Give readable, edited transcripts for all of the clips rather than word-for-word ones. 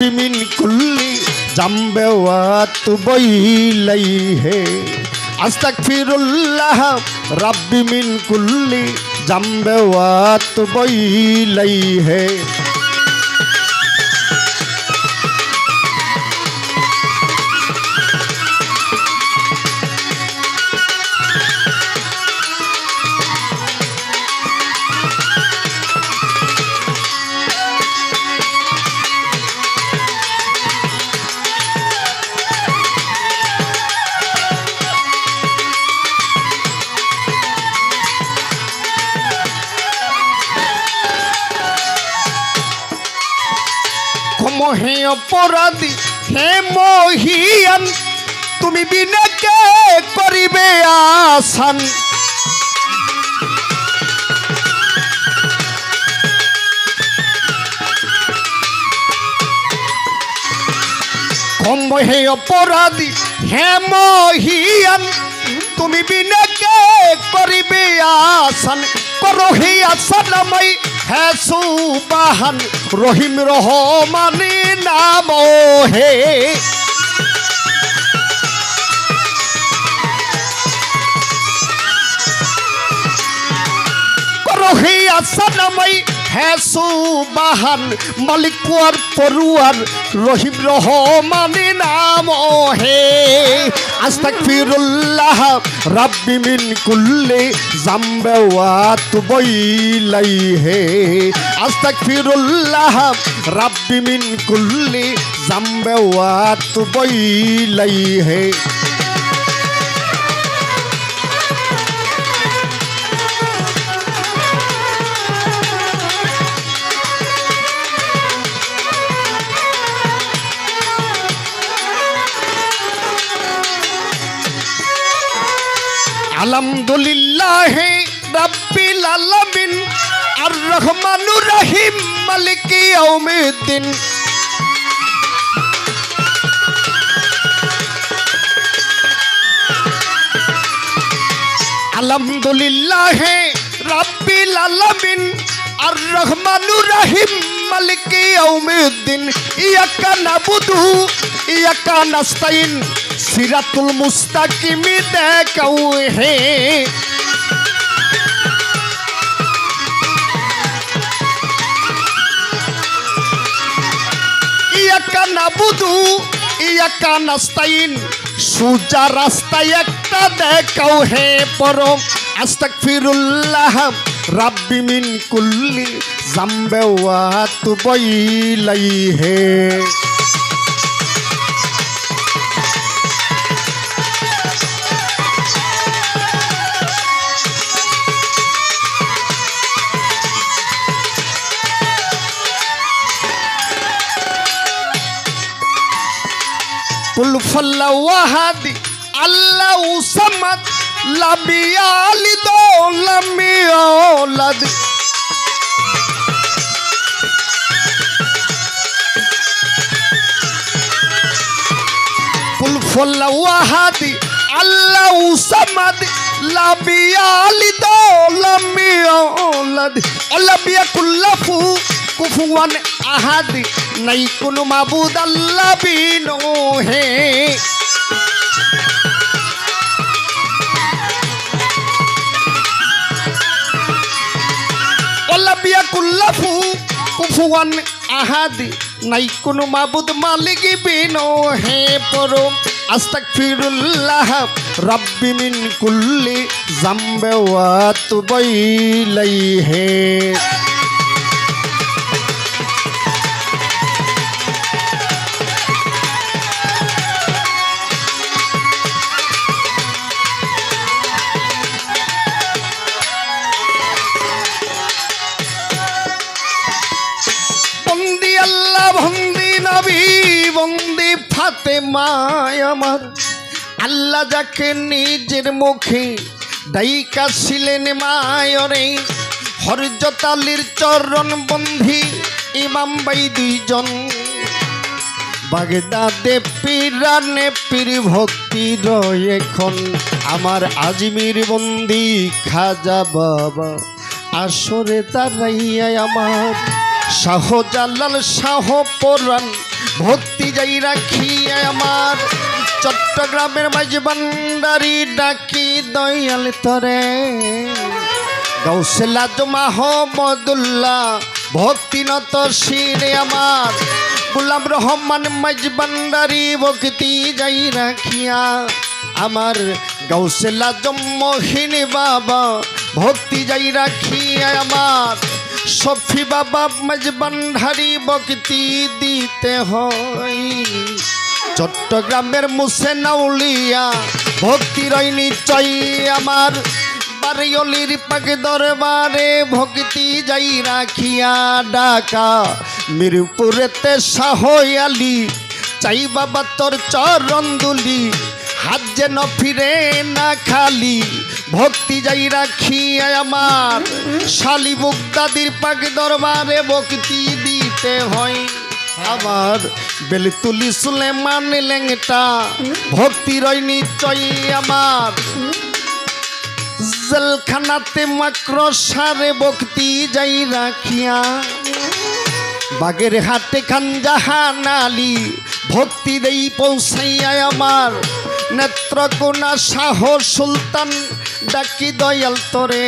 मिन कुल्ली जम्बे वतुबैलैहि अस्तगफिरुल्लाह रब्बी मिन कुल्ली जम्बे वतुबैलैहि। हे अपराधी हे मोहियान तुमी बिना के करिबे आसान। कम हे अपराधी हे मोहियान तुमी बिना के करिबे आसान। करो हे आसानमय है सुबहान रहीम रहमानी नाम हे। करो हे आसानमय है सुबहान मालिक और परुआर रहीम रहमानी नाम हे। अस्तगफिरुल्लाह रब्बी मिन कुल्ली ज़म्बि वतुबैलैहि। अस्तगफिरुल्लाह रब्बी मिन कुल्ली ज़म्बि वतुबैलैहि। अलहम्दुलिल्लाह रब्बिल आलमीन अर्रहमानुर रहीम मालिकी यौमिद्दीन। अलहम्दुलिल्लाह रब्बिल आलमीन अर्रहमानुर रहीम मालिकी यौमिद्दीन। इय्याका नअबुदु इय्याका नस्ताईन सिरातुल मुस्ताकिम देखो है। इय्याका नअबुदु इय्याका नस्ताईन सोजा रास्ता एकटा देखो है परो। अस्तगफिरुल्लाह रब्बी मिन कुल्ली ज़म्बि वतुबैलैहि। कुल फल्लाहु अहद अल्लाहु समद लम यलिद वलम यूलद। कुल फल्लाहु अहद अल्लाहु समद लम यलिद वलम यूलद वलम यकुल लहु कुफुवन अहद। नहीं कुन माबूद अल्लाह बिनो है। वलम यकुल लहु कुफुवन अहद नहीं कुन माबूद मालिक बिनो है परो। अस्तगफिरुल्लाह रब्बी मिन कुल्ली ज़म्बि वतुबैलैहि। बंदी फातेमा आमार आल्ला जाके निजेर मुखे डाइकाछिलेन मायरे। हरजत आलीर चरण बंधी इमाम भाई दुइजन बागदादे पीराने पीर भक्ति रये एखन आमार आजमिर बंदी खाजा बाबा आसरे दाঁড়াইয়া आमार शाहजालाल शाह परान ভক্তি যাই রাখি আমার চট্টগ্রামের মাঝবান্ডারি ডাকি দয়াল তরে গৌসেল আজম মাহমুদুল্লাহ ভক্তি নত শিরে আমার গোলাম রহমান মাঝবান্ডারি ভক্তি যাই রাখিয়া আমার গৌসেল আজম মোহিনী বাবা ভক্তি যাই রাখিয়া আমার সফি বাবা মাঝবান্ডারি ভক্তি দিতে হয় চট্টগ্রামের মুসেন আউলিয়া ভক্তি রই নিশ্চয় আমার বারিয়লির পাকে দরবারে ভক্তি যাই রাখিয়া ডাকা মিরপুরেতে শাহ আলী চাই বাবা তোর চরণ দুলি হাত যেন ফিরে না খালি ভক্তি যাই রাখিয়া আমার শালি মুক্তাদির পাকে দরবারে ভক্তি দিতে হয় আমার বেলতুলি সুলেমান লেংটা ভক্তি রই নিশ্চয় আমার জেলখানাতে মাকড়সারে ভক্তি যাই রাখিয়া বাগের হাতে খান জাহান আলী ভক্তি দেই পৌঁছাইয়া আমার নেত্রকোনা শাহ সুলতান ডাকি দয়াল তরে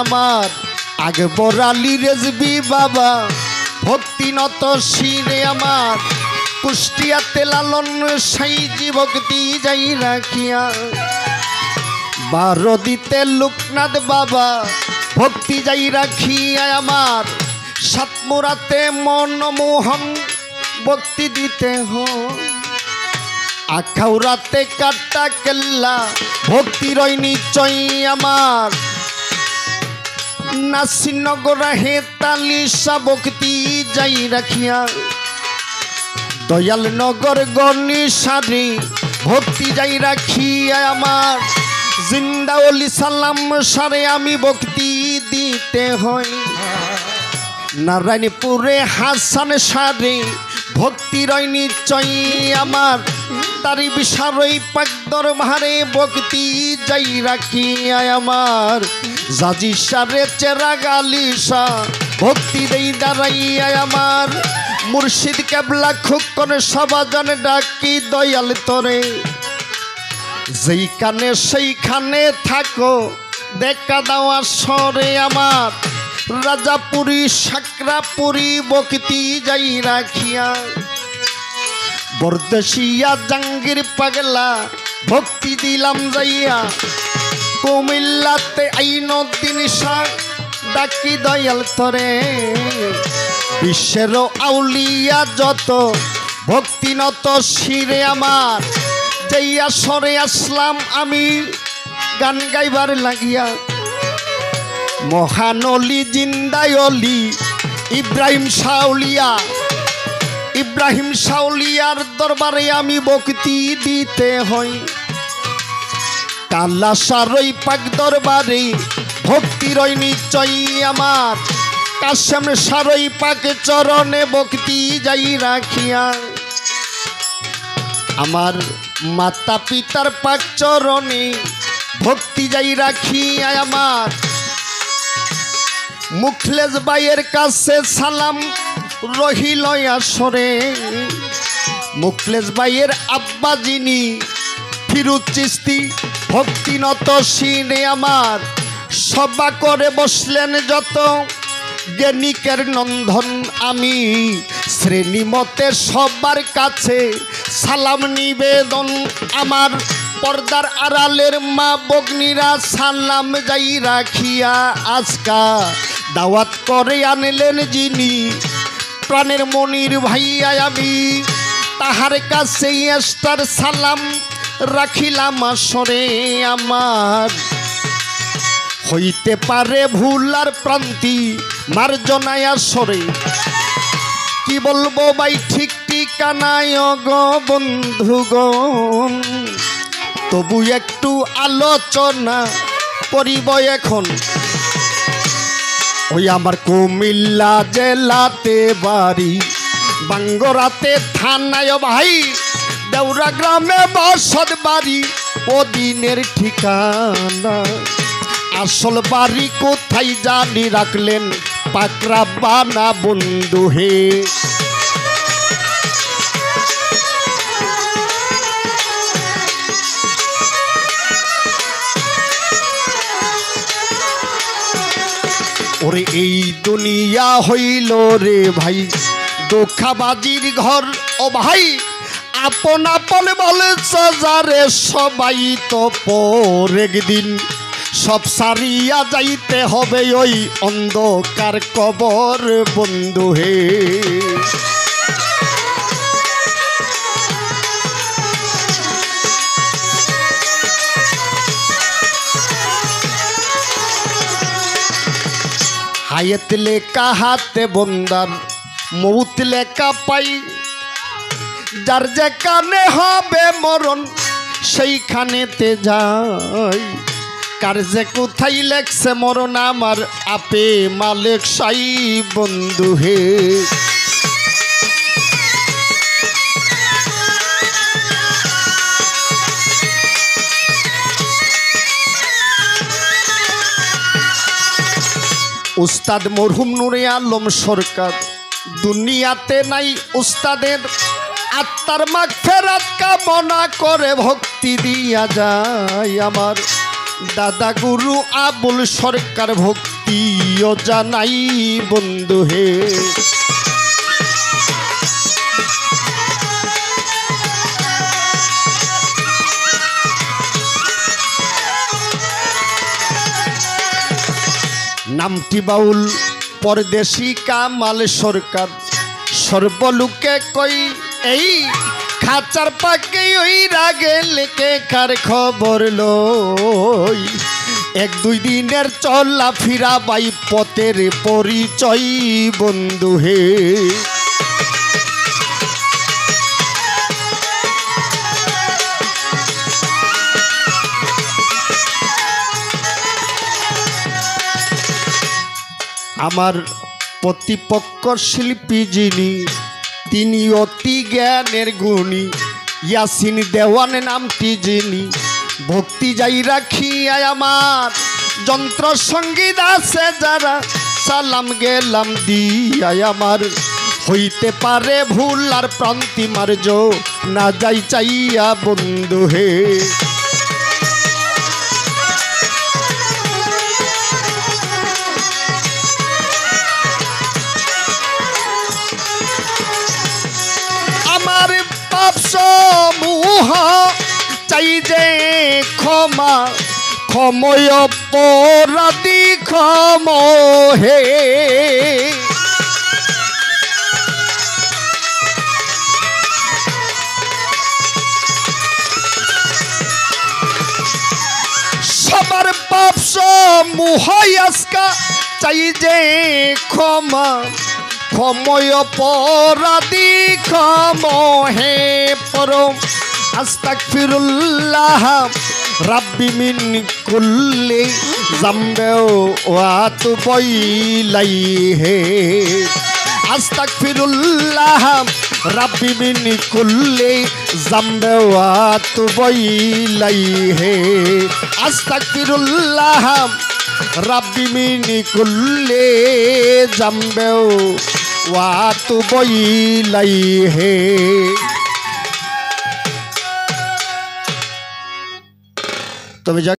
আমার আকবর আলী রেজবি বাবা ভক্তি নত শিরে আমার কুষ্টিয়াতে লালন সাইজি ভক্তি যাই রাখিয়া বারদিতে লোকনাথ বাবা ভক্তি যাই রাখিয়া আমার সাতমুরাতে মনমোহন ভক্তি দিতে হয় আখাউরাতে কাটা কেল্লা ভক্তি রই নিশ্চয় আমার নাসিনগর হেতালিশা ভক্তি যাই রাখিয়া দয়াল নগর গণিসারি ভক্তি যাই রাখিয়া আমার জিন্দাউলি সালাম সারে আমি ভক্তি দিতে হয় নারায়ণপুরে হাসান সারে ভক্তি রই নিশ্চয় আমার তারি বিশারই পাক দরবারে ভক্তি যাই রাখিয়া আমার জাজি সারে চেরাগ আলিশা ভক্তি দেই দাঁড়াইয়া আমার মুর্শিদ কেবলা খুকন সবাজন ডাকি দয়াল তরে যেইখানে সেইখানে থাকো দেখা দেওয়া সরে আমার রাজাপুরী সাকরাপুরী ভক্তি যাই রাখিয়া বরদেশিয়া জাঙ্গির পাগলা ভক্তি দিলাম যাইয়া কুমিল্লাতে আইনউদ্দিন শাহ ডাকি দয়াল তরে বিশ্বের আউলিয়া যত ভক্তি নত শিরে আমার যাইয়া সরে আসলাম আমি গান গাইবার লাগিয়া মহানলি জিন্দায়লি ইব্রাহিম শাউলিয়া ইব্রাহিম শাউলিয়ার দরবারে আমি ভক্তি দিতে হয় কাল্লা সারই পাক দরবারে ভক্তি রই নিশ্চয় আমার কাশেম সারই পাক চরণে ভক্তি যাই রাখিয়া আমার মাতা পিতার পাক চরণে ভক্তি যাই রাখিয়া আমার মুখলেস ভাইয়ের কাছে সালাম রহিল আসরে মুখলেস ভাইয়ের আব্বা যিনি ফিরুজ চিস্তি ভক্তি নত শিনে আমার সভা করে বসলেন যত জ্ঞানিকের নন্দন আমি শ্রেণীমতে সবার কাছে সালাম নিবেদন আমার পর্দার আড়ালের মা বগ্নিরা সালাম যাই রাখিয়া আজকা দাওয়াত করে আনলেন যিনি প্রাণের মনির ভাইয়া আমি তাহার কাছে এস্টার সালাম রাখিলাম আসরে আমার হইতে পারে ভুলার প্রান্তি মার্জনায় আসরে কি বলবো ভাই ঠিক ঠিকানায় গো বন্ধুগণ তবু একটু আলোচনা করিব এখন ওই আমার কুমিল্লা জেলাতে বাড়ি বাঙ্গরাতে থানায় ভাই দেউরা গ্রামে বসত বাড়ি ও দিনের ঠিকানা আসল বাড়ি কোথায় জানি রাখলেন পাকরা বানা বন্ধু হে ওরে এই দুনিয়া হইল রে ভাই দুঃখাবাজির ঘর। ও ভাই আপন আপন বলে যারে সবাই তো পর একদিন সব সারিয়া যাইতে হবে ওই অন্ধকার কবর বন্ধু হে। হায়াত লেখা হাতে বন্দার মৌত লেখা পাই, যার যেখানে হবে মরণ সেইখানেতে যাই। কার যে কোথায় লেখছে মরণ আমার আপে মালিক সাই বন্ধু হে। উস্তাদ মরহুম নূরে আলম সরকার দুনিয়াতে নাই, উস্তাদের আত্মার মাগফিরাত কামনা করে ভক্তি দিয়া যায় আমার দাদা গুরু আবুল সরকার ভক্তিও জানাই বন্ধু হে। নামটি বাউল পরদেশি কামাল সরকার সর্বলোকে কই এই খাঁচার পাকে ওই রাগে লেকে কার খবর লই। এক দুই দিনের চলা ফিরা বাই পথের পরিচয় বন্ধু হে। আমার প্রতিপক্ষ শিল্পী যিনি তিনি অতি জ্ঞানের গুণী, ইয়াসিন দেওয়ান নামটি যিনি ভক্তি যাই রাখিয়ায় আমার যন্ত্র সঙ্গীত আছে যারা সালাম গেলাম দিয়ায় আমার হইতে পারে ভুল আর প্রান্তি মার্জ না যাই চাইয়া বন্ধু হে। আমার পাপ সমূহ চাই যে ক্ষমা, ক্ষময় অপরাধী ক্ষম হে। সবার পাপ সমূহ আজকা চাই যে ক্ষমা, ক্ষময় অপরাধী ক্ষম হে পরম আস্তাগফিরুল্লাহ রাব্বি মিন কুল্লি যামবে ওয়া আতুবু ইলাইহি। আস্তাগফিরুল্লাহ রাব্বি মিন কুল্লি যামবে ওয়া আতুবু ইলাইহি। আস্তাগফিরুল্লাহ রাব্বি মিন কুল্লি যামবে ওয়া আতুবু ইলাইহি। তবে